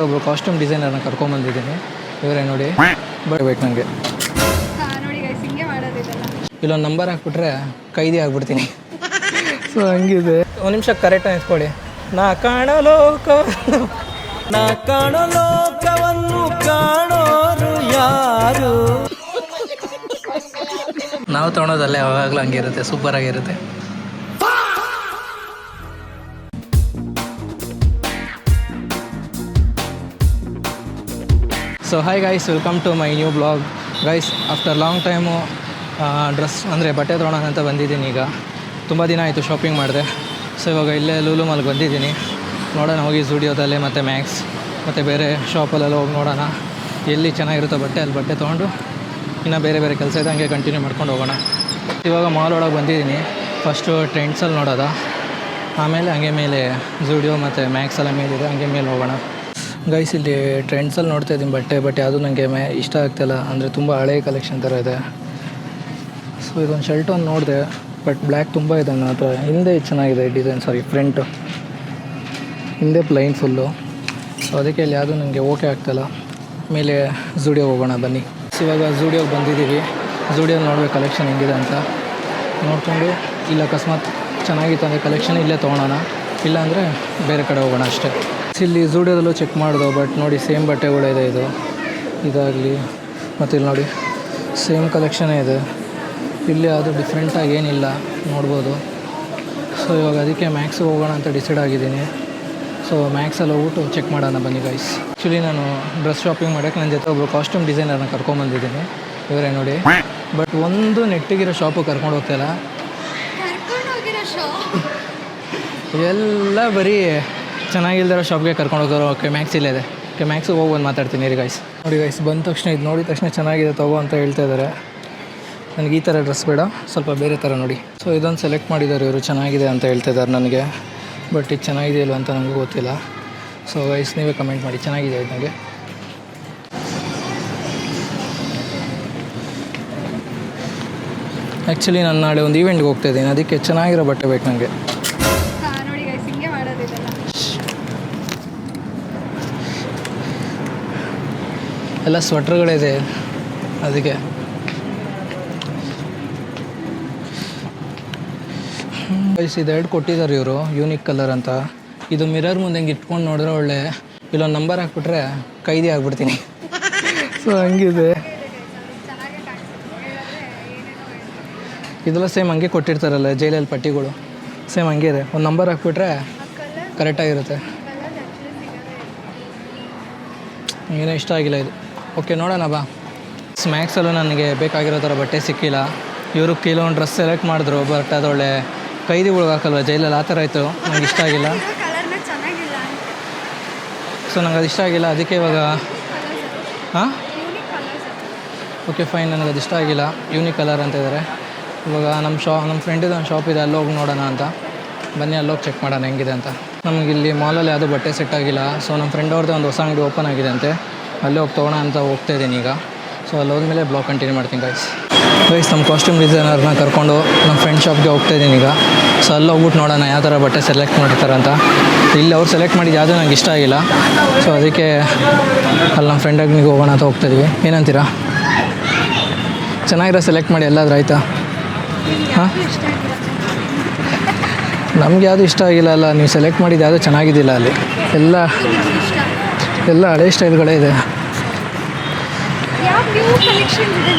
ಒಬ್ಬರು ಕಾಸ್ಟ್ಯೂಮ್ ಡಿಸೈನರ್ನ ಕರ್ಕೊಂಬಂದಿದ್ದೀನಿ. ಇವರೇ ನೋಡಿ, ಬರಬೇಕು ನನಗೆ. ನೋಡಿ ಗೈಸ್, ಹಿಂಗೆ ಮಾಡೋದಿದೆಲ್ಲ. ಇಲ್ಲೊಂದು ನಂಬರ್ ಹಾಕ್ಬಿಟ್ರೆ ಕೈದಿ ಆಗ್ಬಿಡ್ತೀನಿ. ಸೊ ಹಂಗಿದೆ. ಒಂದು ನಿಮಿಷ ಕರೆಕ್ಟಾಗಿ ನಿಂತ್ಕೊಳ್ಳಿ. ನಾ ಕಾಣೋ ಲೋಕವನ್ನು ಕಾಣೋರು ಯಾರು? ನಾವು ತೊಗೊಳೋದಲ್ಲೇ ಯಾವಾಗಲೂ ಹಂಗಿರುತ್ತೆ, ಸೂಪರ್ ಆಗಿರುತ್ತೆ. So hi guys, welcome to my new blog. Guys, after long time dress ಅಂದರೆ ಬಟ್ಟೆ ತೊಗೊಳೋಣ ಅಂತ ಬಂದಿದ್ದೀನಿ. ಈಗ ತುಂಬ ದಿನ ಆಯಿತು ಶಾಪಿಂಗ್ ಮಾಡಿದೆ. ಸೊ ಇವಾಗ ಇಲ್ಲೇ ಲೂಲು ಮಾಲ್ಗೆ ಬಂದಿದ್ದೀನಿ. ನೋಡೋಣ ಹೋಗಿ ಸ್ಟುಡಿಯೋದಲ್ಲಿ ಮತ್ತು ಮ್ಯಾಕ್ಸ್ ಮತ್ತು ಬೇರೆ ಶಾಪಲ್ಲೆಲ್ಲ ಹೋಗಿ ನೋಡೋಣ ಎಲ್ಲಿ ಚೆನ್ನಾಗಿರುತ್ತೋ ಬಟ್ಟೆ, ಅಲ್ಲಿ ಬಟ್ಟೆ ತೊಗೊಂಡು ಇನ್ನು ಬೇರೆ ಬೇರೆ ಕೆಲಸ ಇದೆ ಹಂಗೆ ಕಂಟಿನ್ಯೂ ಮಾಡ್ಕೊಂಡು ಹೋಗೋಣ. ಇವಾಗ ಮಾಲ್ ಒಳಗೆ ಬಂದಿದ್ದೀನಿ. ಫಸ್ಟು ಟ್ರೆಂಡ್ಸಲ್ಲಿ ನೋಡೋದ, ಆಮೇಲೆ ಹಂಗೆ ಮೇಲೆ ಝೂಡಿಯೋ ಮತ್ತು ಮ್ಯಾಕ್ಸ್ ಎಲ್ಲ ಮೇಲಿದೆ, ಹಂಗೆ ಮೇಲೆ ಹೋಗೋಣ. ಗೈಸ್, ಇಲ್ಲಿ ಟ್ರೆಂಡ್ಸಲ್ಲಿ ನೋಡ್ತಾ ಇದ್ದೀನಿ ಬಟ್ ಯಾವುದೂ ನನಗೆ ಇಷ್ಟ ಆಗ್ತಾಯಿಲ್ಲ. ಅಂದರೆ ತುಂಬ ಹಳೇ ಕಲೆಕ್ಷನ್ ಥರ ಇದೆ. ಸೊ ಇದೊಂದು ಶರ್ಟ್ ಒಂದು ನೋಡಿದೆ, ಬಟ್ ಬ್ಲ್ಯಾಕ್ ತುಂಬ ಇದೆ ನನ್ನ ಹತ್ರ. ಹಿಂದೆ ಚೆನ್ನಾಗಿದೆ ಡಿಸೈನ್, ಫ್ರಂಟು ಹಿಂದೆ ಪ್ಲೈನ್ ಫುಲ್ಲು. ಸೊ ಅದಕ್ಕೆ ಇಲ್ಲಿ ಯಾವುದೂ ನನಗೆ ಓಕೆ ಆಗ್ತಾಯಿಲ್ಲ. ಮೇಲೆ ಝೂಡಿಯೋ ಹೋಗೋಣ ಬನ್ನಿ. ಇವಾಗ ಝೂಡಿಯೋಗೆ ಬಂದಿದ್ದೀವಿ. ಝೂಡಿಯೋ ನೋಡಬೇಕು ಕಲೆಕ್ಷನ್ ಹೆಂಗಿದೆ ಅಂತ ನೋಡಿಕೊಂಡು, ಇಲ್ಲ ಅಕಸ್ಮಾತ್ ಚೆನ್ನಾಗಿತ್ತು ಅಂದರೆ ಕಲೆಕ್ಷನ್ ಇಲ್ಲೇ ತೊಗೊಳೋಣ, ಇಲ್ಲಾಂದರೆ ಬೇರೆ ಕಡೆ ಹೋಗೋಣ ಅಷ್ಟೇ. ಇಲ್ಲಿ ಝೂಡಿಯೋದಲ್ಲೂ ಚೆಕ್ ಮಾಡಿದೋ, ಬಟ್ ನೋಡಿ ಸೇಮ್ ಬಟ್ಟೆಗಳಿದೆ. ಇದಾಗಲಿ ಮತ್ತು ಇಲ್ಲಿ ನೋಡಿ ಸೇಮ್ ಕಲೆಕ್ಷನೇ ಇದೆ. ಇಲ್ಲಿ ಅದು ಡಿಫ್ರೆಂಟಾಗಿ ಏನಿಲ್ಲ, ನೋಡ್ಬೋದು. ಸೊ ಇವಾಗ ಅದಕ್ಕೆ ಮ್ಯಾಕ್ಸಿಗೆ ಹೋಗೋಣ ಅಂತ ಡಿಸೈಡ್ ಆಗಿದ್ದೀನಿ. ಸೊ ಮ್ಯಾಕ್ಸಲ್ಲಿ ಹೋಗ್ಬಿಟ್ಟು ಚೆಕ್ ಮಾಡೋಣ ಬನ್ನಿ ಗೈಸ್. ಆ್ಯಕ್ಚುಲಿ ನಾನು ಡ್ರೆಸ್ ಶಾಪಿಂಗ್ ಮಾಡೋಕ್ಕೆ ನನ್ನ ಜೊತೆ ಒಬ್ಬರು ಕಾಸ್ಟ್ಯೂಮ್ ಡಿಸೈನರ್ನ ಕರ್ಕೊಂಬಂದಿದ್ದೀನಿ. ಇವರೇ ನೋಡಿ, ಬಟ್ ಒಂದು ನೆಟ್ಟಿಗಿರೋ ಶಾಪು ಕರ್ಕೊಂಡು ಹೋಗ್ತಾಯಿಲ್ಲ. ಎಲ್ಲ ಬರೀ ಚೆನ್ನಾಗಿಲ್ದಿರೋ ಶಾಪ್ಗೆ ಕರ್ಕೊಂಡು ಹೋಗೋರು. ಓಕೆ, ಮ್ಯಾಕ್ಸ್ ಇಲ್ಲೇ ಇದೆ. ಓಕೆ, ಮ್ಯಾಕ್ಸಿಗೆ ಹೋಗಿ ಬಂದು ಮಾತಾಡ್ತೀನಿ ರೀ ಗೈಸ್. ನೋಡಿ ಗೈಸ್, ಬಂದ ತಕ್ಷಣ ಇದು ನೋಡಿದ ತಕ್ಷಣ ಚೆನ್ನಾಗಿದೆ ತಗೋ ಅಂತ ಹೇಳ್ತಾ ಇದ್ದಾರೆ. ನನಗೆ ಈ ಥರ ಡ್ರೆಸ್ ಬೇಡ, ಸ್ವಲ್ಪ ಬೇರೆ ಥರ ನೋಡಿ. ಸೊ ಇದೊಂದು ಸೆಲೆಕ್ಟ್ ಮಾಡಿದ್ದಾರೆ ಇವರು, ಚೆನ್ನಾಗಿದೆ ಅಂತ ಹೇಳ್ತಾ ಇದ್ದಾರೆ ನನಗೆ. ಬಟ್ ಇದು ಚೆನ್ನಾಗಿದೆ ಇಲ್ವ ಅಂತ ನನಗೂ ಗೊತ್ತಿಲ್ಲ. ಸೊ ಗೈಸ್, ನೀವೇ ಕಮೆಂಟ್ ಮಾಡಿ, ಚೆನ್ನಾಗಿದೆ ಇದು ನನಗೆ. ಆ್ಯಕ್ಚುಲಿ ನಾನು ನಾಳೆ ಒಂದು ಈವೆಂಟ್ಗೆ ಹೋಗ್ತಾ ಇದ್ದೀನಿ, ಅದಕ್ಕೆ ಚೆನ್ನಾಗಿರೋ ಬಟ್ಟೆ ಬೇಕು ನನಗೆ. ನೋಡಿ ಗೈಸ್, ಹಿಂಗೆ ಮಾಡೋದಿದೆಲ್ಲ. ಎಲ್ಲ ಸ್ವೆಟ್ರ್ಗಳಿದೆ ಅದಕ್ಕೆ. ಗೈಸ್, ಇದು ಎರಡು ಕೊಟ್ಟಿದ್ದಾರೆ ಇವರು, ಯೂನಿಕ್ ಕಲರ್ ಅಂತ. ಇದು ಮಿರರ್ ಮುಂದೆ ಹಿಂಗೆ ಇಟ್ಕೊಂಡು ನೋಡಿದ್ರೆ ಒಳ್ಳೆ. ಇಲ್ಲೊಂದು ನಂಬರ್ ಹಾಕ್ಬಿಟ್ರೆ ಕೈದಿ ಆಗ್ಬಿಡ್ತೀನಿ. ಸೊ ಹಂಗಿದೆ. ಇದೆಲ್ಲ ಸೇಮ್ ಹಂಗೆ ಕೊಟ್ಟಿರ್ತಾರಲ್ಲ ಜೈಲಲ್ಲಿ ಪಟ್ಟಿಗಳು, ಸೇಮ್ ಹಂಗೆ ಇದೆ. ಒಂದು ನಂಬರ್ ಹಾಕ್ಬಿಟ್ರೆ ಕರೆಕ್ಟಾಗಿರುತ್ತೆ. ಏನೋ ಇಷ್ಟ ಆಗಿಲ್ಲ ಇದು. ಓಕೆ, ನೋಡೋಣ ಬಾ. ಸ್ಮ್ಯಾಕ್ಸಲ್ಲೂ ನನಗೆ ಬೇಕಾಗಿರೋ ಥರ ಬಟ್ಟೆ ಸಿಕ್ಕಿಲ್ಲ. ಇವರು ಕೆಲವೊಂದು ಡ್ರೆಸ್ ಸೆಲೆಕ್ಟ್ ಮಾಡಿದ್ರು, ಬಟ್ ಅದೊಳ್ಳೆ ಕೈದಿಗಳಿಗೆ ಹಾಕಲ್ವ ಜೈಲಲ್ಲಿ, ಆ ಥರ ಆಯಿತು. ನನಗೆ ಇಷ್ಟ ಆಗಿಲ್ಲ. ಸೊ ನನಗೆ ಅದು ಇಷ್ಟ ಆಗಿಲ್ಲ, ಅದಕ್ಕೆ ಇವಾಗ ಹಾಂ ಓಕೆ ಫೈನ್, ನನಗೆ ಅದು ಇಷ್ಟ ಆಗಿಲ್ಲ. ಯೂನಿಕ್ ಕಲರ್ ಅಂತ ಇದ್ದಾರೆ. ಇವಾಗ ನಮ್ಮ ಫ್ರೆಂಡಿದು ಒಂದು ಶಾಪ್ ಇದೆ, ಅಲ್ಲೋಗಿ ನೋಡೋಣ ಅಂತ. ಬನ್ನಿ ಅಲ್ಲೋಗಿ ಚೆಕ್ ಮಾಡೋಣ ಹೆಂಗಿದೆ ಅಂತ. ನಮಗೆ ಇಲ್ಲಿ ಮಾಲಲ್ಲಿ ಯಾವುದೂ ಬಟ್ಟೆ ಸೆಟ್ ಆಗಿಲ್ಲ. ಸೊ ನಮ್ಮ ಫ್ರೆಂಡ್ ಅವ್ರದ್ದೇ ಒಂದು ಹೊಸ ಅಂಗಡಿ ಓಪನ್ ಆಗಿದೆ ಅಂತೆ, ಅಲ್ಲೇ ಹೋಗಿ ತೊಗೊಳ ಅಂತ ಹೋಗ್ತಾಯಿದ್ದೀನಿ ಈಗ. ಸೊ ಅಲ್ಲಿ ಹೋದ್ಮೇಲೆ ಬ್ಲಾಗ್ ಕಂಟಿನ್ಯೂ ಮಾಡ್ತೀನಿ ಗೈಸ್. ನಮ್ಮ ಕಾಸ್ಟ್ಯೂಮ್ ಡಿಸೈನರ್ನ ಕರ್ಕೊಂಡು ನಮ್ಮ ಫ್ರೆಂಡ್ ಶಾಪ್ಗೆ ಹೋಗ್ತಾಯಿದ್ದೀನಿ ಈಗ. ಸೊ ಅಲ್ಲಿ ಹೋಗ್ಬಿಟ್ಟು ನೋಡೋಣ ಯಾವ ಥರ ಬಟ್ಟೆ ಸೆಲೆಕ್ಟ್ ಮಾಡಿರ್ತಾರೆ ಅಂತ. ಇಲ್ಲಿ ಅವ್ರು ಸೆಲೆಕ್ಟ್ ಮಾಡಿದ್ದು ಯಾವುದೂ ನನಗೆ ಇಷ್ಟ ಆಗಿಲ್ಲ. ಸೊ ಅದಕ್ಕೆ ಅಲ್ಲಿ ನಮ್ಮ ಫ್ರೆಂಡ್ ಅಂಗಡಿಗೆ ಹೋಗೋಣ ಅಂತ ಹೋಗ್ತಾಯಿದ್ವಿ. ಏನಂತೀರಾ? ಚೆನ್ನಾಗಿರೋ ಸೆಲೆಕ್ಟ್ ಮಾಡಿ ಎಲ್ಲಾದರೂ ಆಯಿತಾ? ಹಾಂ, ನಮ್ಗೆ ಯಾವುದು ಇಷ್ಟ ಆಗಿಲ್ಲ ಅಲ್ಲ. ನೀವು ಸೆಲೆಕ್ಟ್ ಮಾಡಿದ್ದು ಯಾವುದೂ ಚೆನ್ನಾಗಿದ್ದಿಲ್ಲ ಅಲ್ಲಿ. ಎಲ್ಲ ಹಳೆ ಸ್ಟೈಲ್ಗಳೇ ಇದೆ.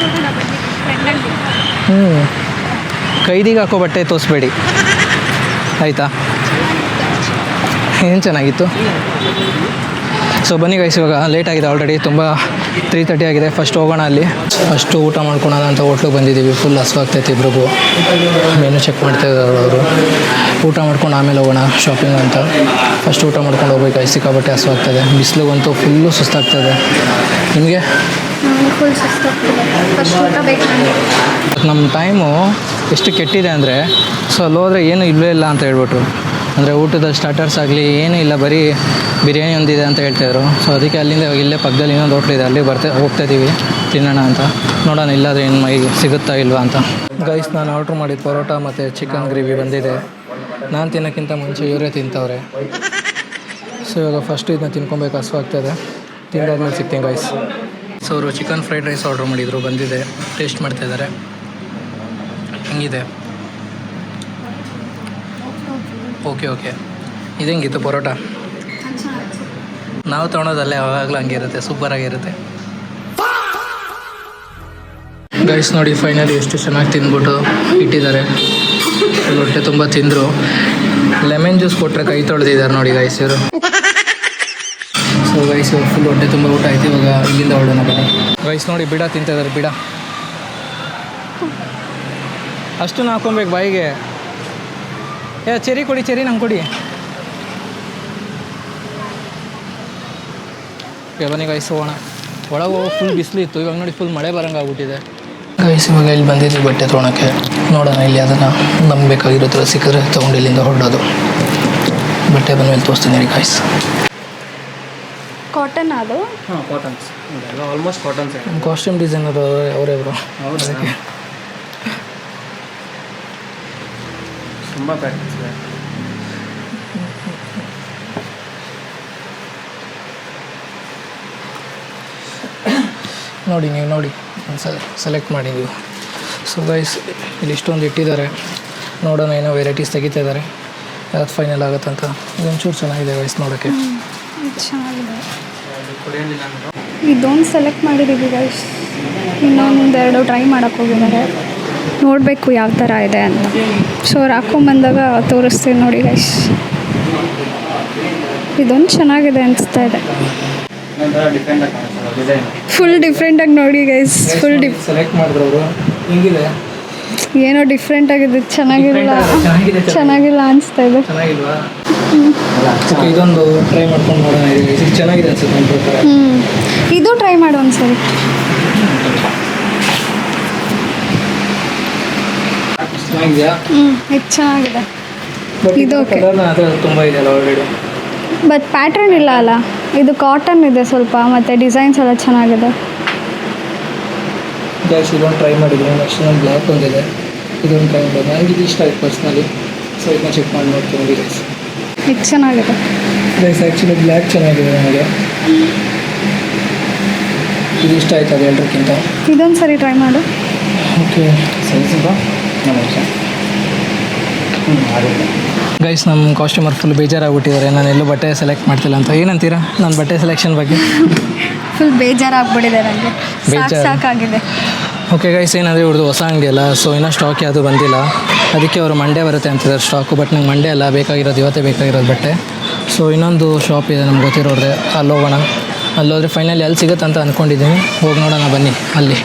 ಕೈದಿಗೆ ಹಾಕೋ ಬಟ್ಟೆ ತೋರಿಸ್ಬೇಡಿ ಆಯಿತಾ? ಏನು ಚೆನ್ನಾಗಿತ್ತು. ಸೊ ಬನ್ನಿ ಗೈಸ್, ಇವಾಗ ಲೇಟ್ ಆಗಿದೆ ಆಲ್ರೆಡಿ, ತುಂಬ 3:30 ಆಗಿದೆ. ಫಸ್ಟ್ ಹೋಗೋಣ ಅಲ್ಲಿ, ಫಸ್ಟು ಊಟ ಮಾಡ್ಕೊಳೋಣ ಅಂತ ಹೋಟ್ಲಿಗೆ ಬಂದಿದ್ದೀವಿ. ಫುಲ್ ಹಸುವಾಗ್ತೈತೆ ಇಬ್ರಿಗೂ. ಮೆನು ಚೆಕ್ ಮಾಡ್ತಾಯಿದ್ದಾರೆ ಅವರು. ಊಟ ಮಾಡ್ಕೊಂಡು ಆಮೇಲೆ ಹೋಗೋಣ ಶಾಪಿಂಗ್ ಅಂತ. ಫಸ್ಟ್ ಊಟ ಮಾಡ್ಕೊಂಡು ಹೋಗ್ಬೇಕು. ಸಿಕ್ಕಾಬಟ್ಟೆ ಹಸುವಾಗ್ತದೆ, ಬಿಸಿಲಿಗಂತೂ ಫುಲ್ಲು ಸುಸ್ತಾಗ್ತದೆ. ನಿಮಗೆ? ಫುಲ್ ಸುಸ್ತಾಗ್ತದೆ. ಫಸ್ಟ್ ಊಟ ಬೇಕು. ನಮ್ಮ ಟೈಮು ಎಷ್ಟು ಕೆಟ್ಟಿದೆ ಅಂದರೆ, ಸೊ ಅಲ್ಲಿ ಹೋದರೆ ಏನೂ ಇಲ್ಲವೇ ಇಲ್ಲ ಅಂತ ಹೇಳ್ಬಿಟ್ರು. ಅಂದರೆ ಊಟದ ಸ್ಟಾರ್ಟರ್ಸ್ ಆಗಲಿ ಏನೂ ಇಲ್ಲ, ಬರೀ ಬಿರಿಯಾನಿ ಒಂದಿದೆ ಅಂತ ಹೇಳ್ತಾಯಿದ್ರು. ಸೊ ಅದಕ್ಕೆ ಅಲ್ಲಿಂದ ಇಲ್ಲೇ ಪಕ್ಕದಲ್ಲಿ ಇನ್ನೊಂದು ಹೋಟ್ಲಿದೆ, ಅಲ್ಲಿ ಹೋಗ್ತಾಯಿದ್ದೀವಿ ತಿನ್ನೋಣ ಅಂತ. ನೋಡೋಣ ಇಲ್ಲಾದರೆ ಏನು ಮೈಗೆ ಸಿಗುತ್ತಾ ಇಲ್ವಾ ಅಂತ. ಗೈಸ್, ನಾನು ಆರ್ಡ್ರ್ ಮಾಡಿದ ಪರೋಟ ಮತ್ತು ಚಿಕನ್ ಗ್ರೇವಿ ಬಂದಿದೆ. ನಾನು ತಿನ್ನೋಕ್ಕಿಂತ ಮುಂಚೆ ಇವರೇ ತಿಂತವ್ರೆ. ಸೊ ಇವಾಗ ಫಸ್ಟ್ ಇದನ್ನ ತಿನ್ಕೊಬೇಕು, ಹಸು ಆಗ್ತಾಯಿದೆ. ತಿಂದಾದ್ಮೇಲೆ ಸಿಗ್ತೀನಿ ಗೈಸ್. ಸೊ ಅವರು ಚಿಕನ್ ಫ್ರೈಡ್ ರೈಸ್ ಆರ್ಡ್ರ್ ಮಾಡಿದರು, ಬಂದಿದೆ. ಟೇಸ್ಟ್ ಮಾಡ್ತಾಯಿದ್ದಾರೆ. ಹೆಂಗಿದೆ? ಓಕೆ ಇದು ಹೆಂಗಿತ್ತು ಪರೋಟ? ನಾವು ತೊಗೊಳೋದಲ್ಲೇ ಯಾವಾಗಲೂ ಹಂಗೆ ಇರುತ್ತೆ, ಸೂಪರಾಗಿರುತ್ತೆ ಗೈಸ್. ನೋಡಿ ಫೈನಲಿ ಎಷ್ಟು ಚೆನ್ನಾಗಿ ತಿಂದ್ಬಿಟ್ಟು ಇಟ್ಟಿದ್ದಾರೆ. ಹೊಟ್ಟೆ ತುಂಬ ತಿಂದರು. ಲೆಮನ್ ಜ್ಯೂಸ್ ಕೊಟ್ಟರೆ ಕೈ ತೊಳೆದಿದ್ದಾರೆ ನೋಡಿ ಗೈಸ್ ಇವರು. ಸೊ ಗೈಸ್ ಫುಲ್ ಹೊಟ್ಟೆ ತುಂಬ ಊಟ ಆಯ್ತು. ಇವಾಗ ಇಲ್ಲಿಂದ ಹೊರಡೋಣ ಬನ್ನಿ ಗೈಸ್. ನೋಡಿ ಬಿಡ ತಿಂತಿದ್ದಾರೆ, ಬಿಡ ಅಷ್ಟು ಹಾಕೊಬೇಕು ಬಾಯಿಗೆ. ಚೆರಿ ಕೊಡಿ, ಚೆರಿ ನಂಗೆ ಕೊಡಿ. ಬನ್ನಿ ಗೈಸ್ ಹೋಗೋಣ. ಒಳಗೆ ಹೋಗಿ ಫುಲ್ ಬಿಸಿಲು ಇತ್ತು, ಇವಾಗ ನೋಡಿ ಫುಲ್ ಮಳೆ ಬರಂಗೆ ಆಗ್ಬಿಟ್ಟಿದೆ ಗೈಸ್. ಇವಾಗ ಇಲ್ಲಿ ಬಂದಿದ್ದೀವಿ ಬಟ್ಟೆ ತೊಗೊಳಕ್ಕೆ. ನೋಡೋಣ ಇಲ್ಲಿ ಅದನ್ನು ನಮ್ಗೆ ಬೇಕಾಗಿರೋ ಥರ ಸಿಕ್ಕರೆ ತೊಗೊಂಡು ಇಲ್ಲಿಂದ ಹೊರಡೋದು. ಬಟ್ಟೆ ಬಂದಮೇಲೆ ತೋರಿಸ್ತೀನಿ ರೀ ಗೈಸ್. ಕಾಟನ್ ಅದು? ಹಾಂ cottons, almost cottons. Costume designer ಅವರೇ ಬ್ರೋ. ಅದಕ್ಕೆ ತುಂಬ ಪ್ಯಾಟರ್ನ್ಸ್ ಇದೆ. ನೋಡಿ ನೀವು ನೋಡಿ ಸೆಲೆಕ್ಟ್ ಮಾಡಿ ನೀವು. ಸೊ ಗೈಸ್ ಇಲ್ಲಿ ಇಷ್ಟೊಂದು ಇಟ್ಟಿದ್ದಾರೆ. ನೋಡೋಣ ಏನೋ ವೆರೈಟೀಸ್ ತೆಗಿತಾ ಇದ್ದಾರೆ, ಯಾವ್ದು ಫೈನಲ್ ಆಗುತ್ತಂತ. ಇದೊಂಚೂರು ಚೆನ್ನಾಗಿದೆ ಗೈಸ್ ನೋಡೋಕ್ಕೆ. ಚೆನ್ನಾಗಿದೆ. ಇದೊಂದು ಸೆಲೆಕ್ಟ್ ಮಾಡಿದ್ದೀವಿ ಗೈಸ್. ಇನ್ನೊಂದೆರಡು ಟ್ರೈ ಮಾಡೋಕ್ಕೆ ಹೋಗಿದ್ದಾರೆ, ನೋಡಬೇಕು ಯಾವ ಥರ ಇದೆ ಅಂತ. ಸೊ ಅವ್ರು ಹಾಕ್ಕೊಂಬಂದಾಗ ತೋರಿಸ್ತೀವಿ ನೋಡಿ ಗೈಸ್. ಇದೊಂದು ಚೆನ್ನಾಗಿದೆ ಅನಿಸ್ತಾ ಇದೆ. ಫುಲ್ ಡಿಫ್ರೆಂಟಾಗಿ ನೋಡಿ ಗೈಸ್. ಸೆಲೆಕ್ಟ್ ಮಾಡಿದ್ರು ಅವರು. ಹಿಂಗಿದೆ ಏನೋ ಡಿಫ್ರೆಂಟ್ ಆಗಿದೆ, ಚೆನ್ನಾಗಿಲ್ಲ ಅನಿಸ್ತಾ ಇದೆ. ಚೆನ್ನಾಗಿಲ್ವಾ? ಇದೊಂದು ಟ್ರೈ ಮಾಡ್ಕೊಂಡು ನೋಡೋಣ. ಇದು ಚೆನ್ನಾಗಿದೆ ಅನ್ಸುತ್ತೆ ನನ್ನ ಪ್ರಕಾರ. ಇದು ಟ್ರೈ ಮಾಡು ಒಂದ್ಸರಿ. ಚೆನ್ನಾಗಿದೆಯಾ? ಇದು ಚೆನ್ನಾಗಿದೆ. ಇದು ಓಕೆ. ತುಂಬ ಇದೆಯಲ್ಲ ಆಲ್ರೆಡಿ. ಬಟ್ ಪ್ಯಾಟ್ರನ್ ಇಲ್ಲ ಅಲ್ಲ, ಇದು ಕಾಟನ್ ಇದೆ ಸ್ವಲ್ಪ, ಮತ್ತು ಡಿಸೈನ್ಸ್ ಎಲ್ಲ ಚೆನ್ನಾಗಿದೆ. ಗೈಸ್ ಇದೊಂದು ಟ್ರೈ ಮಾಡಿದ್ದೀನಿ. ನೆಕ್ಸ್ಟ್ ಒಂದು ಬ್ಲ್ಯಾಕ್ ಒಂದಿದೆ, ಇದೊಂದು ಟ್ರೈ ಮಾಡೋದು. ನನಗೆ ಇದು ಇಷ್ಟ ಆಯ್ತು ಪರ್ಸ್ನಲಿ. ಸೊ ಇದನ್ನ ಚೆಕ್ ಮಾಡಿ ನೋಡ್ತೀನಿ ಗೈಸ್. ಇದು ಚೆನ್ನಾಗಿದೆ ಗೈಸ್. ಆ್ಯಕ್ಚುಲಿ ಬ್ಲ್ಯಾಕ್ ಚೆನ್ನಾಗಿದೆ ನನಗೆ, ಇದು ಇಷ್ಟ ಆಯ್ತು ಅದು ಎಲ್ಲರಿಗಿಂತ. ಇದೊಂದು ಸರಿ ಟ್ರೈ ಮಾಡು. ಓಕೆ ಗೈಸ್, ನಮ್ಮ ಕಾಸ್ಟ್ಯೂಮರ್ ಫುಲ್ ಬೇಜಾರಾಗ್ಬಿಟ್ಟಿದ್ದಾರೆ, ನಾನು ಎಲ್ಲೂ ಬಟ್ಟೆ ಸೆಲೆಕ್ಟ್ ಮಾಡ್ತಿಲ್ಲ ಅಂತ. ಏನಂತೀರಾ ನನ್ನ ಬಟ್ಟೆ ಸೆಲೆಕ್ಷನ್ ಬಗ್ಗೆ? ಫುಲ್ ಬೇಜಾರಾಗ್ಬಿಟ್ಟಿದೆ ನನಗೆ, ಸಾಕಾಗಿದೆ. ಓಕೆ ಗೈಸ್, ಏನಂದರೆ ಇವ್ರದ್ದು ಹೊಸ ಅಂಗಡಿ ಅಲ್ಲ, ಸೊ ಇನ್ನೂ ಸ್ಟಾಕ್ ಯಾವುದು ಬಂದಿಲ್ಲ. ಅದಕ್ಕೆ ಅವರು ಮಂಡೇ ಬರುತ್ತೆ ಅಂತಿದ್ದಾರೆ ಸ್ಟಾಕು. ಬಟ್ ನಂಗೆ ಮಂಡೇ ಅಲ್ಲ ಬೇಕಾಗಿರೋದು, ಇವತ್ತೇ ಬೇಕಾಗಿರೋದು ಬಟ್ಟೆ. ಸೊ ಇನ್ನೊಂದು ಶಾಪ್ ಇದೆ ನಮ್ಗೆ ಗೊತ್ತಿರೋದೆ, ಅಲ್ಲಿ ಹೋಗೋಣ. ಅಲ್ಲೋದ್ರೆ ಫೈನಲಿ ಎಲ್ಲಿ ಸಿಗುತ್ತೆ ಅಂತ ಅಂದ್ಕೊಂಡಿದ್ದೀನಿ. ಹೋಗಿ ನೋಡೋಣ ಬನ್ನಿ ಅಲ್ಲಿ.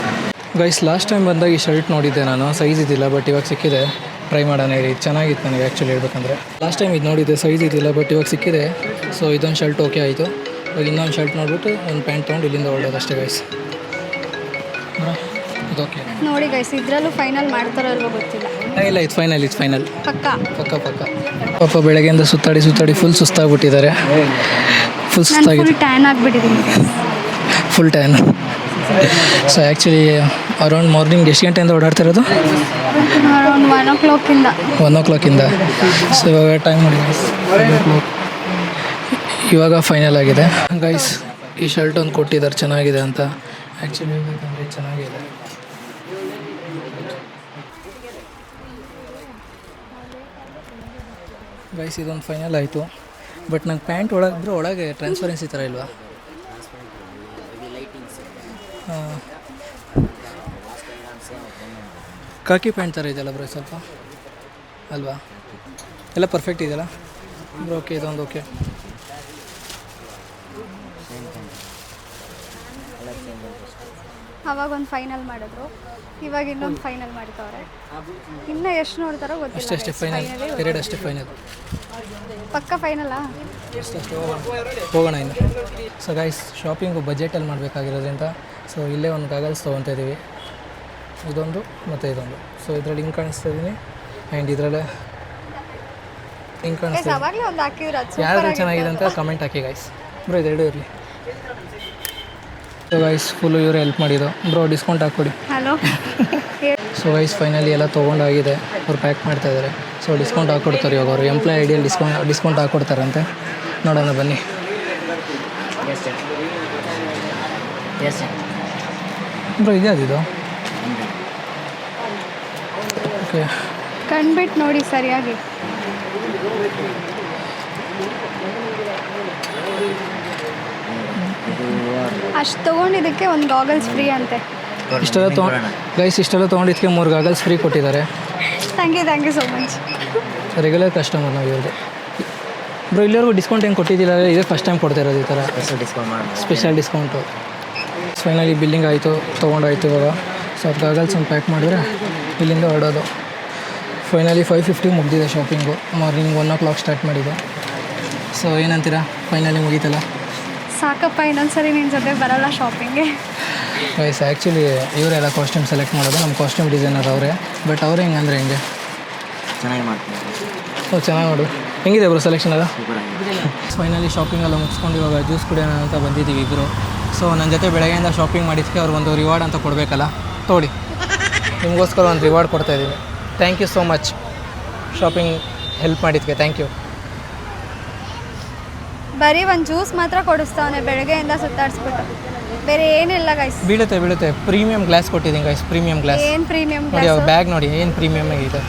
ಗೈಸ್ ಲಾಸ್ಟ್ ಟೈಮ್ ಬಂದಾಗ ಈ ಶರ್ಟ್ ನೋಡಿದ್ದೆ ನಾನು, ಸೈಜ್ ಇದ್ದಿಲ್ಲ. ಬಟ್ ಇವಾಗ ಸಿಕ್ಕಿದೆ, ಟ್ರೈ ಮಾಡೋಣ ಇರಿ. ಚೆನ್ನಾಗಿತ್ತು ನನಗೆ ಆ್ಯಕ್ಚುಲಿ ಹೇಳ್ಬೇಕಂದ್ರೆ. ಲಾಸ್ಟ್ ಟೈಮ್ ಇದು ನೋಡಿದ್ದೆ, ಸೈಜ್ ಇದ್ದಿಲ್ಲ. ಬಟ್ ಇವಾಗ ಸಿಕ್ಕಿದೆ. ಸೊ ಇದೊಂದು ಶರ್ಟ್ ಓಕೆ ಆಯಿತು. ಇವಾಗ ಇನ್ನೊಂದು ಶರ್ಟ್ ನೋಡ್ಬಿಟ್ಟು ಒಂದು ಪ್ಯಾಂಟ್ ತೊಗೊಂಡು ಇಲ್ಲಿಂದ ಹೊರಡೋದು ಅಷ್ಟೇ ಗೈಸ್. ಇದು ಓಕೆ ನೋಡಿ ಗೈಸ್, ಇದರಲ್ಲೂ ಫೈನಲ್ ಮಾಡ್ತಾರಲ್ವ ಗೊತ್ತಿಲ್ಲ. ಇಲ್ಲ, ಇದು ಫೈನಲ್, ಇದು ಫೈನಲ್ ಪಕ್ಕ. ಪಾಪ ಬೆಳಗ್ಗೆಯಿಂದ ಸುತ್ತಾಡಿ ಫುಲ್ ಸುಸ್ತಾಗ್ಬಿಟ್ಟಿದ್ದಾರೆ. ಫುಲ್ ಸುಸ್ತಾಗಿದೆ, ಟ್ಯಾನ್ ಆಗಿಬಿಟ್ಟಿದ್ದೀನಿ. Full tan. So actually around morning ಎಷ್ಟು ಗಂಟೆಯಿಂದ ಓಡಾಡ್ತಿರೋದು? ಅರೌಂಡ್ 1 o'clock-ಇಂದ. 1 o'clock-ಇಂದ. ಸೊ ಇವಾಗ ಟೈಮ್ ನೋಡಿ ಗೈಸ್, 5 o'clock. ಇವಾಗ ಫೈನಲ್ ಆಗಿದೆ ಗೈಸ್. ಈ ಶರ್ಟ್ ಒಂದು ಕೊಟ್ಟಿದ್ದಾರೆ ಚೆನ್ನಾಗಿದೆ ಅಂತ. ಆ್ಯಕ್ಚುಲಿ ಹೇಳ್ಬೇಕಂದ್ರೆ ಚೆನ್ನಾಗಿದೆ. ಗೈಸ್ ಇದೊಂದು ಫೈನಲ್ ಆಯಿತು. ಬಟ್ ನಂಗೆ ಪ್ಯಾಂಟ್ ಒಳಗೆ ಟ್ರಾನ್ಸ್ಪರೆನ್ಸಿ ಥರ ಇಲ್ವಾ? ಹಾಂ, ಕಾಕಿ ಪ್ಯಾಂಟ್ ಥರ ಇದೆಯಲ್ಲ ಬ್ರೋ ಸ್ವಲ್ಪ ಅಲ್ವಾ? ಎಲ್ಲ ಪರ್ಫೆಕ್ಟ್ ಇದೆಯಲ್ಲ ಬ್ರೋ? ಓಕೆ, ಇದೊಂದು ಓಕೆ. ಅವಾಗ ಒಂದು ಫೈನಲ್ ಮಾಡಿದ್ರು, ಇವಾಗ ಇನ್ನೊಂದು ಫೈನಲ್ ಮಾಡ್ತಾವ್ರೆ. ಇನ್ನೂ ಎಷ್ಟು ನೋಡ್ತಾರೋ ಗೊತ್ತಿಲ್ಲ. ಅಷ್ಟೇ ಫೈನಲ್, ಎರಡು ಅಷ್ಟೇ ಫೈನಲ್. ಪಕ್ಕ ಫೈನಲಾ? ಅಷ್ಟೇ ಹೋಗೋಣ ಇನ್ನು. ಸೊ ಗೈಸ್, ಶಾಪಿಂಗು ಬಜೆಟಲ್ಲಿ ಮಾಡಬೇಕಾಗಿರೋದ್ರಿಂದ ಸೊ ಇಲ್ಲೇ ಒಂದು ಗಾಗಲ್ಸ್ ತೊಗೊತಾ ಇದ್ದೀವಿ. ಇದೊಂದು ಮತ್ತು ಇದೊಂದು. ಸೊ ಇದರಲ್ಲಿ ಹಿಂಗೆ ಕಾಣಿಸ್ತಾ ಇದ್ದೀನಿ, ಆ್ಯಂಡ್ ಇದರಲ್ಲೇ ಹಿಂಗೆ ಕಾಣಿಸ್ತಾ ಇದೆ. ಯಾರು ಚೆನ್ನಾಗಿದೆ ಅಂತ ಕಮೆಂಟ್ ಹಾಕಿ ಗೈಸ್. ಬ್ರೋ ಇದೆರಡು ಇರಲಿ. ಸೊ ಗೈಸ್ ಫುಲ್ಲು ಇವರೇ ಹೆಲ್ಪ್ ಮಾಡಿದ್ದು. ಬ್ರೋ ಡಿಸ್ಕೌಂಟ್ ಹಾಕ್ಕೊಡಿ. ಹಲೋ. ಸೊ ಗೈಸ್ ಫೈನಲಿ ಎಲ್ಲ ತೊಗೊಂಡಾಗಿದೆ, ಅವ್ರು ಪ್ಯಾಕ್ ಮಾಡ್ತಾಯಿದ್ದಾರೆ. ಸೊ ಡಿಸ್ಕೌಂಟ್ ಹಾಕ್ಕೊಡ್ತಾರೆ ಇವಾಗ ಅವರು. ಎಂಪ್ಲಾಯ್ ಐಡಿಯಲ್ಲಿ ಡಿಸ್ಕೌಂಟ್ ಹಾಕ್ಕೊಡ್ತಾರಂತೆ. ನೋಡೋಣ ಬನ್ನಿ. ಬ್ರೋ ಇದೆ ಅದಿದು ಓಕೆ. ಕಣ್ಬಿಟ್ಟು ನೋಡಿ ಸರಿಯಾಗಿ. ಅಷ್ಟು ತೊಗೊಂಡಿದ್ದಕ್ಕೆ ಒಂದು ಗಾಗಲ್ಸ್ ಫ್ರೀ ಅಂತೆ. ಇಷ್ಟೆಲ್ಲ ಗೈಸ್ ಇಷ್ಟೆಲ್ಲ ತೊಗೊಂಡಿದ್ದಕ್ಕೆ 3 ಗಾಗಲ್ಸ್ ಫ್ರೀ ಕೊಟ್ಟಿದ್ದಾರೆ. Thank you so much. Regular customer ನಾವು ಇವ್ರದ್ದು. ಬ್ರೋ ಇಲ್ಲಿವರೆಗೂ ಡಿಸ್ಕೌಂಟ್ ಏನು ಕೊಟ್ಟಿದ್ದಿಲ್ಲ, ಇದೇ ಫಸ್ಟ್ ಟೈಮ್ ಕೊಡ್ತಾ ಇರೋದು ಈ ಥರ ಸ್ಪೆಷಲ್ ಡಿಸ್ಕೌಂಟು. ಫೈನಲಿ ಬಿಲ್ಲಿಂಗ್ ಆಯಿತು, ತೊಗೊಂಡಾಯ್ತು. ಇವಾಗ ಸ್ವಲ್ಪ ಗಾಗಲ್ಸ್ ಒಂದು ಪ್ಯಾಕ್ ಮಾಡಿದ್ರೆ ಇಲ್ಲಿಂದ ಹೊರಡೋದು. ಫೈನಲಿ 5:50 ಮುಗಿದಿದೆ ಶಾಪಿಂಗು. ಮಾರ್ನಿಂಗ್ 1 o'clock ಸ್ಟಾರ್ಟ್ ಮಾಡಿದ್ದು. ಸೊ ಏನಂತೀರಾ, ಫೈನಲಿ ಮುಗೀತಲ್ಲ? ಸಾಕಪ್ಪ, ಇನ್ನೊಂದ್ಸರಿ ನಿನ್ನ ಜೊತೆ ಬರೋಲ್ಲ ಶಾಪಿಂಗ್ಗೆ. ವೈಸ್ ಆ್ಯಕ್ಚುಲಿ ಇವರೆಲ್ಲ ಕಾಸ್ಟ್ಯೂಮ್ ಸೆಲೆಕ್ಟ್ ಮಾಡೋದು, ನಮ್ಮ ಕಾಸ್ಟ್ಯೂಮ್ ಡಿಸೈನರ್ ಅವರೇ. ಬಟ್ ಅವ್ರು ಹೆಂಗಂದ್ರೆ ಹೆಂಗೆ ಚೆನ್ನಾಗಿ ಮಾಡ್ತೀನಿ. ಓ ಚೆನ್ನಾಗಿ ನೋಡು. ಹೆಂಗಿದೆ ಬ್ರೋ ಸೆಲೆಕ್ಷನ್ ಅಲ್ಲ? ಫೈನಲಿ ಶಾಪಿಂಗ್ ಎಲ್ಲ ಮುಗಿಸ್ಕೊಂಡು ಇವಾಗ ಜ್ಯೂಸ್ ಕುಡಿಯೋಣ ಅಂತ ಬಂದಿದ್ದೀವಿ ಇಬ್ಬರು. ಸೊ ನನ್ನ ಜೊತೆ ಬೆಳಗ್ಗೆಯಿಂದ ಶಾಪಿಂಗ್ ಮಾಡಿದ್ದಕ್ಕೆ ಅವ್ರು ಒಂದು ರಿವಾರ್ಡ್ ಅಂತ ಕೊಡಬೇಕಲ್ಲ, ತೋಡಿ ನಿಮಗೋಸ್ಕರ ಒಂದು ರಿವಾರ್ಡ್ ಕೊಡ್ತಾಯಿದ್ದೀನಿ. Thank you so much shopping help ಮಾಡಿದ್ದಕ್ಕೆ. Thank you. ಬರೀ ಒಂದು ಜ್ಯೂಸ್ ಮಾತ್ರ ಕೊಡಿಸ್ತಾವನೆ ಬೆಳಗ್ಗೆಯಿಂದ ಸುತ್ತಾಡಿಸ್ಬಿಟ್ಟು, ಬೇರೆ ಏನಿಲ್ಲ ಗೈಸ್. ಬೀಳುತ್ತೆ ಪ್ರೀಮಿಯಂ ಗ್ಲಾಸ್ ಕೊಟ್ಟಿದ್ದೀನಿ ಗೈಸ್, ಪ್ರೀಮಿಯಂ ಗ್ಲಾಸ್. ಏನು ಪ್ರೀಮಿಯಂ ನೋಡಿ ಅವ್ರ ಬ್ಯಾಗ್ ನೋಡಿ ಏನು ಪ್ರೀಮಿಯಂ ಆಗಿದೆ.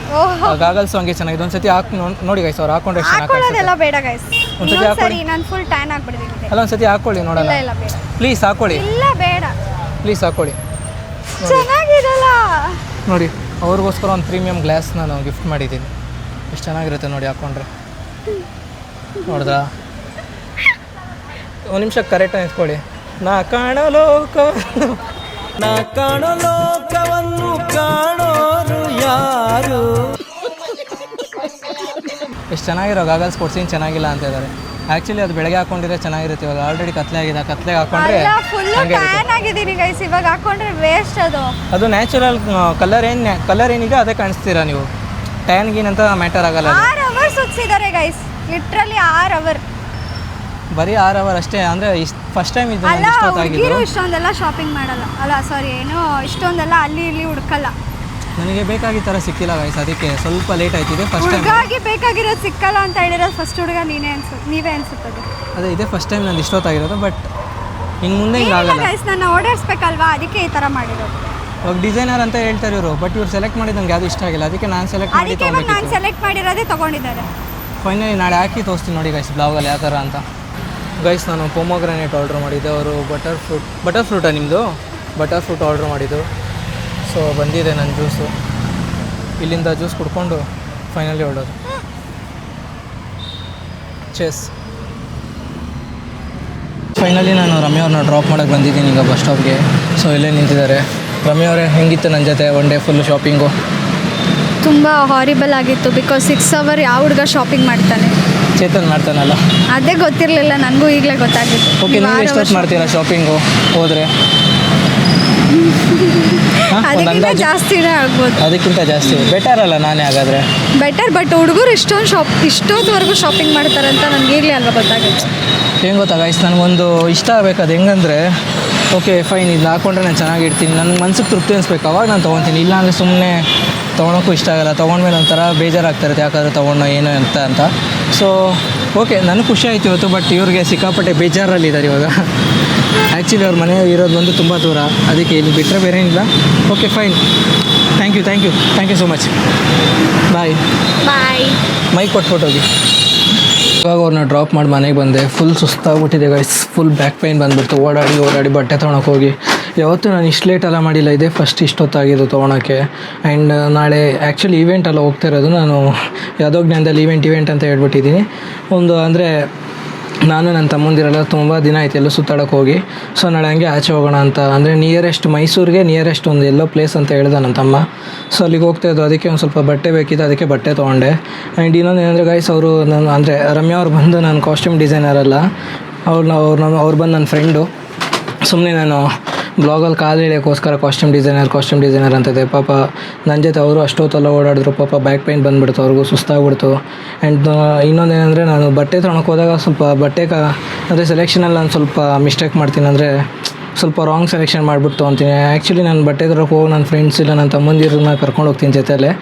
ಗಾಗಲ್ಸ್ ಹಂಗೆ ಚೆನ್ನಾಗಿದೆ. ಒಂದ್ಸತಿ ಹಾಕಿ ನೋಡಿ ಗೈಸ್, ಅವ್ರು ಹಾಕೊಂಡ್ರೆ ಹಾಕೊಳ್ಳೋದೆಲ್ಲ ಬೇಡ ಗೈಸ್. ಒಂದ್ಸತಿ ಹಾಕೊಳ್ಳಿ. ನಾನು ಫುಲ್ ಟ್ಯಾನ್ ಆಗಿಬಿಡ್ತೀನಿ. ಅಲ್ಲ ಒಂದ್ಸತಿ ಹಾಕೊಳ್ಳಿ ನೋಡೋಣ. ಇಲ್ಲ ಬೇಡ ಪ್ಲೀಸ್ ಹಾಕೊಳ್ಳಿ. ಇಲ್ಲ ಬೇಡ ಪ್ಲೀಸ್ ಹಾಕೊಳ್ಳಿ. ಚೆನ್ನಾಗಿರಲ್ಲ ನೋಡಿ, ಅವ್ರಿಗೋಸ್ಕರ ಒಂದು ಪ್ರೀಮಿಯಂ ಗ್ಲಾಸ್ ನಾನು ಗಿಫ್ಟ್ ಮಾಡಿದ್ದೀನಿ. ಎಷ್ಟು ಚೆನ್ನಾಗಿರುತ್ತೆ ನೋಡಿ ಹಾಕ್ಕೊಂಡ್ರೆ. ನೋಡ್ದಾ? ಒಂದು ನಿಮಿಷ ಕರೆಕ್ಟಾಗಿ ನಿಂತ್ಕೊಳ್ಳಿ. ನಾ ಕಾಣೋ ಲೋಕವನ್ನು ಕಾಣೋರು ಯಾರು? ಎಷ್ಟು ಚೆನ್ನಾಗಿರೋ ಗಾಗಲ್ಸ್ ಕೊಡ್ಸಿನ್ ಚೆನ್ನಾಗಿಲ್ಲ ಅಂತ ಇದ್ದಾರೆ. ಆ್ಯಕ್ಚುಲಿ ಅದು ಬೆಳಗ್ಗೆ ಹಾಕೊಂಡಿದ್ರೆ ಚೆನ್ನಾಗಿರುತ್ತೆ. ಇವಾಗ ಆಲ್ರೆಡಿ ಕತ್ಲೆ ಆಗಿದೆ, ಕತ್ಲೆಗೆ ಹಾಕೊಂಡ್ರೆ ಟ್ಯಾನ್ ಆಗಿದ್ದೀನಿ ಗೈಸ್. ಇವಾಗ ಹಾಕೊಂಡ್ರೆ ವೇಸ್ಟ್. ಅದು ನ್ಯಾಚುರಲ್ ಕಲರ್ ಏನಿದೆ ಅದೇ ಕಾಣಿಸ್ತೀರಾ ನೀವು. ಟ್ಯಾನ್ ಗೀನಂತ ಮ್ಯಾಟರ್ ಆಗಲ್ಲ. 6 hours ಸುತ್ತಿದ್ದಾರೆ ಗೈಸ್, ಲಿಟ್ರಲಿ 6 hours. ಬರೀ 6 hours ಅಷ್ಟೇ. ಅಂದರೆ ಫಸ್ಟ್ ಟೈಮ್ ಇದು ಹುಡುಗಿರು ಇಷ್ಟೊಂದೆಲ್ಲ ಶಾಪಿಂಗ್ ಮಾಡಲ್ಲ ಅಲ್ಲ, ಸಾರಿ ಏನೋ ಇಷ್ಟೊಂದೆಲ್ಲ ಅಲ್ಲಿ ಇಲ್ಲಿ ಹುಡ್ಕಲ್ಲ. ನನಗೆ ಬೇಕಾಗಿದ್ದ ಥರ ಸಿಕ್ಕಿಲ್ಲ ಗೈಸ್, ಅದಕ್ಕೆ ಸ್ವಲ್ಪ ಲೇಟ್ ಆಯ್ತಿದೆ. ಫಸ್ಟ್ ಟೈಮ್ ಹುಡುಗಾಗಿ ಬೇಕಾಗಿರೋದು ಸಿಕ್ಕಲ್ಲ ಅಂತ ಹೇಳಿರೋದು ಫಸ್ಟ್ ಹುಡುಗ ನೀವೇ ಅನ್ಸುತ್ತದೆ. ಅದೇ ಇದೇ ಫಸ್ಟ್ ಟೈಮ್ ನಂದು ಇಷ್ಟೊತ್ತಾಗಿರೋದು. ಬಟ್ ಇನ್ನು ಮುಂದೆ ಹಿಂಗಾಗಲ್ಲ ಗೈಸ್, ನಾನು ಓಡಾಡಿಸ್ಬೇಕಲ್ವಾ, ಅದಕ್ಕೆ ಈ ಥರ ಮಾಡಿರೋದು. ಇವಾಗ ಡಿಸೈನರ್ ಅಂತ ಹೇಳ್ತಾರೆ ಇವರು, ಬಟ್ ಇವ್ರು ಸೆಲೆಕ್ಟ್ ಮಾಡಿದ್ದು ನಂಗೆ ಯಾವುದು ಇಷ್ಟ ಆಗಿಲ್ಲ. ಅದಕ್ಕೆ ನಾನು ಸೆಲೆಕ್ಟ್ ಮಾಡಿ ನಾನು ಸೆಲೆಕ್ಟ್ ಮಾಡಿರೋದೇ ತೊಗೊಂಡಿದ್ದಾರೆ. ಫೈನಲಿ ನಾಳೆ ಹಾಕಿ ತೋರಿಸ್ತೀನಿ ನೋಡಿ ಗೈಸ್ ಬ್ಲಾಗಲ್ಲಿ ಯಾವ ಥರ ಅಂತ. ಗೈಸ್ ನಾನು ಪೊಮೊಗ್ರಾನೇಟ್ ಆರ್ಡ್ರ್ ಮಾಡಿದ್ದೆ. ಅವರು ಬಟರ್ ಫ್ರೂಟಾ ನಿಮ್ಮದು? ಬಟರ್ ಫ್ರೂಟ್ ಆರ್ಡ್ರ್ ಮಾಡಿದ್ದು. ಸೊ ಬಂದಿದೆ ನನ್ನ ಜ್ಯೂಸು. ಇಲ್ಲಿಂದ ಜ್ಯೂಸ್ ಕುಡ್ಕೊಂಡು ಫೈನಲಿ ಹೊರಡೋದು. ಚೆಸ್. ಫೈನಲಿ ನಾನು ರಮ್ಯ ಅವ್ರನ್ನ ಡ್ರಾಪ್ ಮಾಡೋಕ್ಕೆ ಬಂದಿದ್ದೀನಿ ಈಗ ಬಸ್ ಸ್ಟಾಪ್ಗೆ. ಸೊ ಇಲ್ಲೇ ನಿಂತಿದ್ದಾರೆ. ರಮ್ಯ ಅವರೇ, ಹೆಂಗಿತ್ತು ನನ್ನ ಜೊತೆ ಒನ್ ಡೇ ಫುಲ್ಲು ಶಾಪಿಂಗು? ತುಂಬ ಹಾರಿಬಲ್ ಆಗಿತ್ತು. ಬಿಕಾಸ್ 6 hours ಯಾವ ಹುಡುಗ ಶಾಪಿಂಗ್ ಮಾಡ್ತಾನೆ? ಚೇತನ್ ಮಾಡ್ತಾನಲ್ಲ. ಅದೇ ಗೊತ್ತಿರಲಿಲ್ಲ ನನಗೂ, ಈಗಲೇ ಗೊತ್ತಾಗಿತ್ತು. ಓಕೆ, ನೀವು ಎಷ್ಟೊತ್ತು ಮಾಡ್ತೀರಾ ಶಾಪಿಂಗು ಹೋದರೆ? ಅದಕ್ಕಿಂತ ಜಾಸ್ತಿನೇ ಆಗ್ಬೋದು. ಅದಕ್ಕಿಂತ ಜಾಸ್ತಿ ಬೆಟರ್ ಅಲ್ಲ ನಾನೇ ಹಾಗಾದರೆ? ಬೆಟರ್, ಬಟ್ ಹುಡುಗರು ಇಷ್ಟೊತ್ತವರೆಗೂ ಶಾಪಿಂಗ್ ಮಾಡ್ತಾರೆ ಅಂತ ನನಗೆ ಈಗಲೇ ಅಲ್ವಾ ಗೊತ್ತಾಗಿತ್ತು. ಹೆಂಗೆ ಗೊತ್ತಾ ಗೈಸ್, ನನಗೊಂದು ಇಷ್ಟ ಆಗಬೇಕು. ಅದು ಹೆಂಗಂದರೆ, ಓಕೆ ಫೈನ್, ಇದು ಹಾಕ್ಕೊಂಡ್ರೆ ನಾನು ಚೆನ್ನಾಗಿರ್ತೀನಿ, ನನಗೆ ಮನ್ಸಿಗೆ ತೃಪ್ತಿ ಅನಿಸ್ಬೇಕು, ಅವಾಗ ನಾನು ತೊಗೊತೀನಿ. ಇಲ್ಲಾಂದರೆ ಸುಮ್ಮನೆ ತೊಗೊಳಕ್ಕೂ ಇಷ್ಟ ಆಗಲ್ಲ. ತೊಗೊಂಡ್ಮೇಲೆ ಒಂಥರ ಬೇಜಾರಾಗ್ತಿರುತ್ತೆ, ಯಾಕಾದ್ರೆ ತೊಗೊಂಡು ಏನು ಅಂತ. ಸೊ ಓಕೆ, ನನಗೆ ಖುಷಿ ಆಯಿತು ಇವತ್ತು. ಬಟ್ ಇವ್ರಿಗೆ ಸಿಕ್ಕಾಪಟ್ಟೆ ಬೇಜಾರಲ್ಲಿದ್ದಾರೆ ಇವಾಗ. ಆ್ಯಕ್ಚುಲಿ ಅವ್ರ ಮನೆ ಇರೋದು ಬಂದು ತುಂಬ ದೂರ, ಅದಕ್ಕೆ ಇಲ್ಲಿ ಬಿಟ್ಟರೆ ಬೇರೆ ಏನಿಲ್ಲ. Okay fine, thank you so much. Bye. Mic ಕೊಟ್ಬಿಟ್ಟೋಗಿ. ಇವಾಗ ಅವ್ರನ್ನ ಡ್ರಾಪ್ ಮಾಡಿ ಮನೆಗೆ ಬಂದೆ. ಫುಲ್ ಸುಸ್ತಾಗ್ಬಿಟ್ಟಿದೆ ಗೈಸ್, ಫುಲ್ ಬ್ಯಾಕ್ ಪೈನ್ ಬಂದುಬಿಡ್ತು ಓಡಾಡಿ ಬಟ್ಟೆ ತೊಗೊಳಕ್ಕೆ ಹೋಗಿ. ಯಾವತ್ತೂ ನಾನು ಇಷ್ಟು ಲೇಟ್ ಎಲ್ಲ ಮಾಡಿಲ್ಲ, ಇದೆ ಫಸ್ಟ್ ಇಷ್ಟೊತ್ತಾಗಿದ್ದು ತೊಗೊಳಕ್ಕೆ. ಆ್ಯಂಡ್ ನಾಳೆ ಆ್ಯಕ್ಚುಲಿ ಈವೆಂಟ್ ಎಲ್ಲ ಹೋಗ್ತಾ ಇರೋದು ನಾನು. ಯಾವುದೋ ಜ್ಞಾನದಲ್ಲಿ ಈವೆಂಟ್ ಅಂತ ಹೇಳ್ಬಿಟ್ಟಿದ್ದೀನಿ. ಒಂದು ಅಂದರೆ ನಾನು ನನ್ನ ತಮ್ಮಂದಿರೆಲ್ಲ ತುಂಬ ದಿನ ಆಯ್ತು ಎಲ್ಲೋ ಸುತ್ತಾಡೋಕೆ ಹೋಗಿ. ಸೊ ನಾಳೆ ಹಂಗೆ ಆಚೆ ಹೋಗೋಣ ಅಂತ, ಅಂದರೆ ಮೈಸೂರಿಗೆ ನಿಯರೆಸ್ಟ್ ಒಂದು ಎಲ್ಲೋ ಪ್ಲೇಸ್ ಅಂತ ಹೇಳ್ದೆ ನನ್ನ ತಮ್ಮ. ಸೊ ಅಲ್ಲಿಗೆ ಹೋಗ್ತಾಯಿದ್ದು, ಅದಕ್ಕೆ ಒಂದು ಸ್ವಲ್ಪ ಬಟ್ಟೆ ಬೇಕಿತ್ತು, ಅದಕ್ಕೆ ಬಟ್ಟೆ ತೊಗೊಂಡೆ. ಆ್ಯಂಡ್ ಇನ್ನೊಂದು ಏನಂದರೆ ಗೈಸ್, ಅವರು ನಾನು ಅಂದರೆ ರಮ್ಯಾ ಅವ್ರು ಬಂದು ನಾನು ಕಾಸ್ಟ್ಯೂಮ್ ಡಿಸೈನರ್ ಅಲ್ಲ, ಅವ್ರು ಬಂದು ನನ್ನ ಫ್ರೆಂಡು. ಸುಮ್ಮನೆ ನಾನು ಬ್ಲಾಗಲ್ಲಿ ಕಾಲು ಇಳಿಯೋಕ್ಕೋಸ್ಕರ ಕಾಸ್ಟ್ಯೂಮ್ ಡಿಸೈನರ್ ಅಂತಿದೆ. ಪಾಪ ನನ್ನ ಜೊತೆ ಅವರು ಅಷ್ಟೊತ್ತೆಲ್ಲ ಓಡಾಡಿದ್ರು. ಪಾಪ ಬ್ಯಾಕ್ ಪೈನ್ ಬಂದುಬಿಡ್ತು, ಅವ್ರಿಗೂ ಸುಸ್ತಾಗ್ಬಿಡ್ತು. ಆ್ಯಂಡ್ ಇನ್ನೊಂದೇನೆಂದರೆ, ನಾನು ಬಟ್ಟೆ ತೊಗೊಳಕ್ಕೆ ಹೋದಾಗ ಸ್ವಲ್ಪ ಅಂದರೆ ಸೆಲೆಕ್ಷನಲ್ಲಿ ನಾನು ಸ್ವಲ್ಪ ಮಿಸ್ಟೇಕ್ ಮಾಡ್ತೀನಿ. ಅಂದರೆ ಸ್ವಲ್ಪ ರಾಂಗ್ ಸೆಲೆಕ್ಷನ್ ಮಾಡಿಬಿಟ್ಟು ತೊಗೊತೀನಿ. ಆ್ಯಕ್ಚುಲಿ ನಾನು ಬಟ್ಟೆ ತೊಗೊಳಕ್ಕೆ ಹೋಗಿ ನನ್ನ ಫ್ರೆಂಡ್ಸ್ ಇಲ್ಲ ನನ್ನ ತಮ್ಮಂದಿರನ್ನ ಕರ್ಕೊಂಡು ಹೋಗ್ತೀನಿ ಜೊತೆಯಲ್ಲೇ.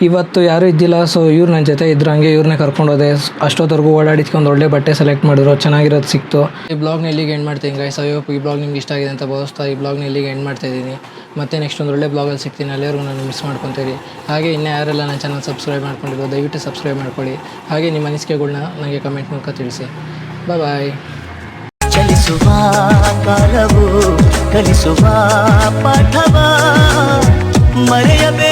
ಇವತ್ತು ಯಾರೂ ಇದ್ದಿಲ್ಲ, ಸೊ ಇವ್ರು ನನ್ನ ಜೊತೆ ಇದ್ರು, ಹಂಗೆ ಇವ್ರನ್ನೇ ಕರ್ಕೊಂಡೋದೆ. ಅಷ್ಟೊತ್ತವರೆಗೂ ಓಡಾಡಿದ್ಕೊಂಡು ಒಳ್ಳೆ ಬಟ್ಟೆ ಸೆಲೆಕ್ಟ್ ಮಾಡಿದ್ರು, ಚೆನ್ನಾಗಿರೋದು ಸಿಕ್ತು. ಈ ಬ್ಲಾಗ್ನ ಇಲ್ಲಿಗೆ ಎಂಡ್ ಮಾಡ್ತೀನಿ ಗೈಸ್. ಈ ಬ್ಲಾಗ್ ನಿಮ್ಗೆ ಇಷ್ಟ ಆಗಿದೆ ಅಂತ ಭಾವಿಸ್ತಾ ಈ ಬ್ಲಾಗ್ನ ಇಲ್ಲಿಗೆ ಎಂಡ್ ಮಾಡ್ತಾಯಿದ್ದೀನಿ. ಮತ್ತೆ ನೆಕ್ಸ್ಟ್ ಒಂದು ಒಳ್ಳೆ ಬ್ಲಾಗಲ್ಲಿ ಸಿಗ್ತೀನಿ. ಅಲ್ಲಿವರೆಗೂ ನಾನು ಮಿಸ್ ಮಾಡ್ಕೊತೀರಿ. ಹಾಗೆ ಇನ್ನೂ ಯಾರೆಲ್ಲ ನನ್ನ ಚಾನಲ್ ಸಬ್ಸ್ಕ್ರೈಬ್ ಮಾಡ್ಕೊಂಡಿರೋ ದಯವಿಟ್ಟು ಸಬ್ಸ್ಕ್ರೈಬ್ ಮಾಡ್ಕೊಳ್ಳಿ. ಹಾಗೆ ನಿಮ್ಮ ಅನಿಸಿಕೆಗಳ್ನ ನನಗೆ ಕಮೆಂಟ್ ಮೂಲಕ ತಿಳಿಸಿ. ಬಾಯ್. ಚಲಿಸುವ ಕಾಲವು ಕಲಿಸುವ ಪಾಠವ ಮರೆಯಬೇ